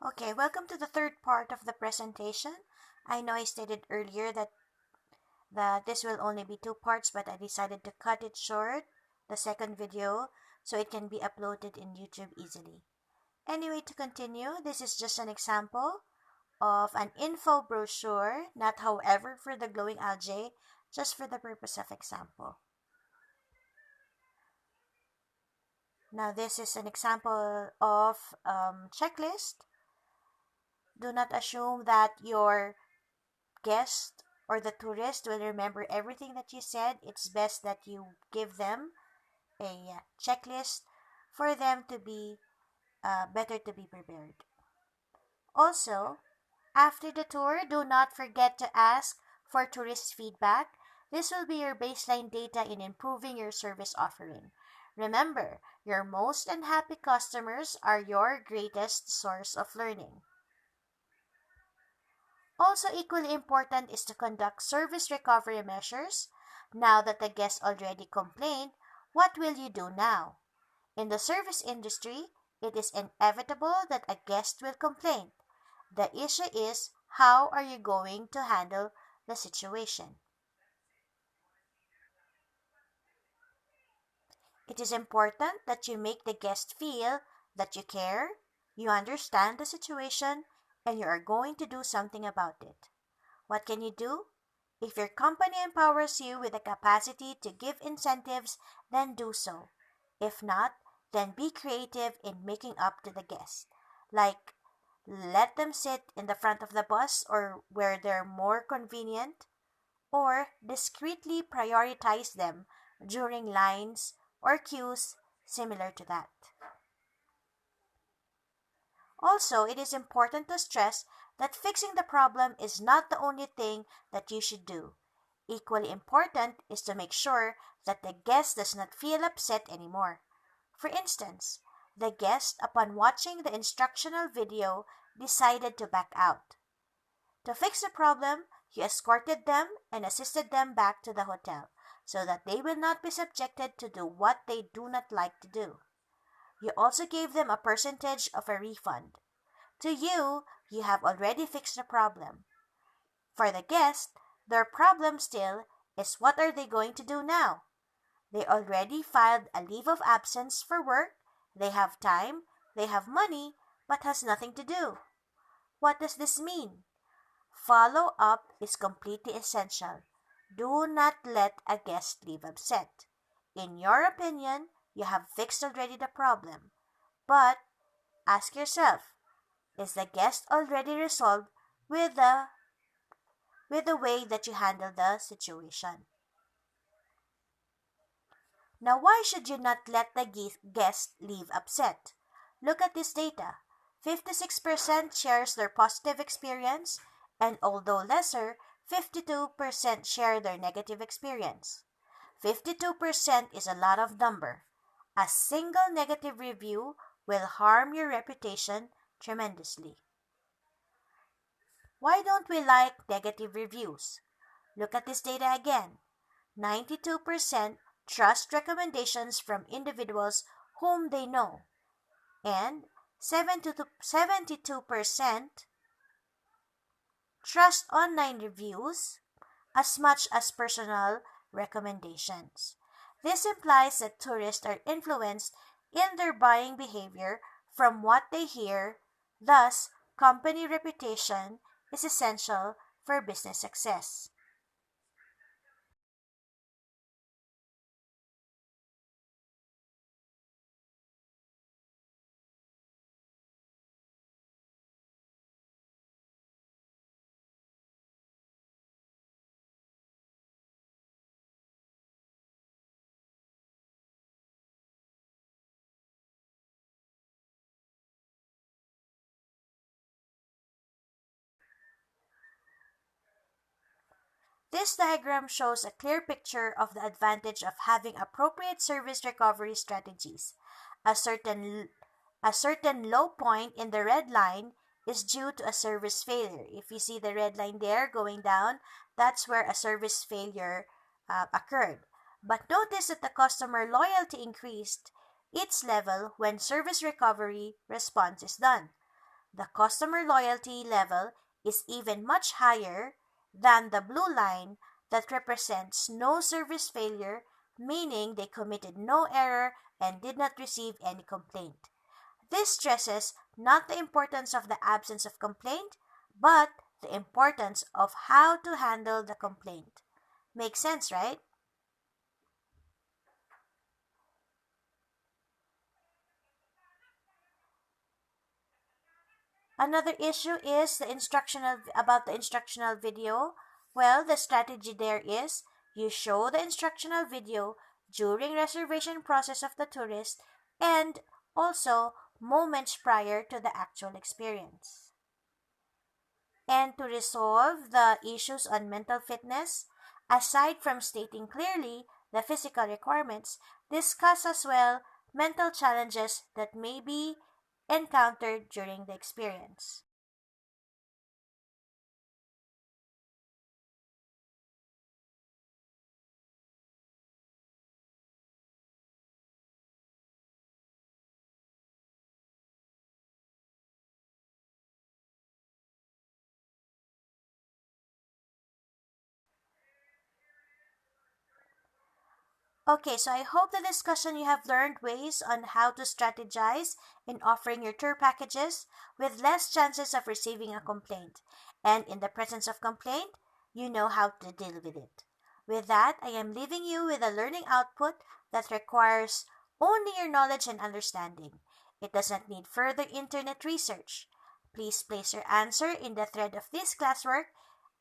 Okay, welcome to the third part of the presentation. I know I stated earlier that this will only be two parts, but I decided to cut it short, the second video, so it can be uploaded in YouTube easily. Anyway, to continue, this is just an example of an info brochure, not however for the glowing algae, just for the purpose of example. Now, this is an example of checklist. Do not assume that your guest or the tourist will remember everything that you said. It's best that you give them a checklist for them to be better to be prepared. Also, after the tour, do not forget to ask for tourist feedback. This will be your baseline data in improving your service offering. Remember, your most unhappy customers are your greatest source of learning. Also, equally important is to conduct service recovery measures. Now that the guest already complained, what will you do now? In the service industry, it is inevitable that a guest will complain. The issue is, how are you going to handle the situation? It is important that you make the guest feel that you care, you understand the situation, and you are going to do something about it. What can you do? If your company empowers you with the capacity to give incentives, then do so. If not, then be creative in making up to the guest. Like, let them sit in the front of the bus or where they're more convenient, or discreetly prioritize them during lines or queues similar to that. Also, it is important to stress that fixing the problem is not the only thing that you should do. Equally important is to make sure that the guest does not feel upset anymore. For instance, the guest, upon watching the instructional video, decided to back out. To fix the problem, you escorted them and assisted them back to the hotel so that they will not be subjected to do what they do not like to do. You also gave them a percentage of a refund. To you, you have already fixed the problem. For the guest, their problem still is, what are they going to do now? They already filed a leave of absence for work, they have time, they have money, but has nothing to do. What does this mean? Follow up is completely essential. Do not let a guest leave upset. In your opinion, you have fixed already the problem. But ask yourself, is the guest already resolved with the way that you handle the situation? Now, why should you not let the guest leave upset? Look at this data. 56% shares their positive experience, and although lesser, 52% share their negative experience. 52% is a lot of number. A single negative review will harm your reputation tremendously. Why don't we like negative reviews? Look at this data again. 92% trust recommendations from individuals whom they know, and 72% trust online reviews as much as personal recommendations. This implies that tourists are influenced in their buying behavior from what they hear. Thus, company reputation is essential for business success. This diagram shows a clear picture of the advantage of having appropriate service recovery strategies. A certain, a certain low point in the red line is due to a service failure. If you see the red line there going down, that's where a service failure occurred. But notice that the customer loyalty increased its level when service recovery response is done. The customer loyalty level is even much higher than the blue line that represents no service failure, meaning they committed no error and did not receive any complaint. This stresses not the importance of the absence of complaint, but the importance of how to handle the complaint. Makes sense, right? Another issue is the instructional video. Well, the strategy there is you show the instructional video during reservation process of the tourist and also moments prior to the actual experience. And to resolve the issues on mental fitness, aside from stating clearly the physical requirements, discuss as well mental challenges that may be encountered during the experience. Okay, so I hope the discussion you have learned ways on how to strategize in offering your tour packages with less chances of receiving a complaint. And in the presence of complaint, you know how to deal with it. With that, I am leaving you with a learning output that requires only your knowledge and understanding. It does not need further internet research. Please place your answer in the thread of this classwork.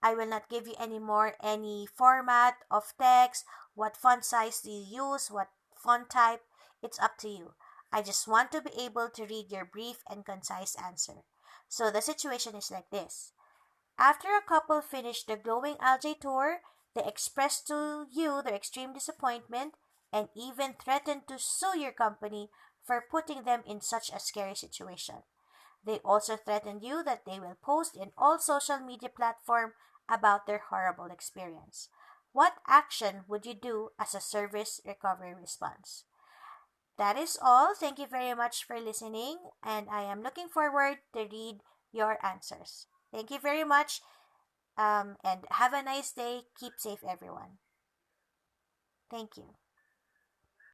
I will not give you any format of text, what font size do you use, what font type. It's up to you. I just want to be able to read your brief and concise answer. So the situation is like this. After a couple finished the glowing algae tour, they expressed to you their extreme disappointment and even threatened to sue your company for putting them in such a scary situation. They also threatened you that they will post in all social media platforms about their horrible experience. What action would you do as a service recovery response? That is all. Thank you very much for listening, and I am looking forward to read your answers. Thank you very much, and have a nice day. Keep safe, everyone. Thank you.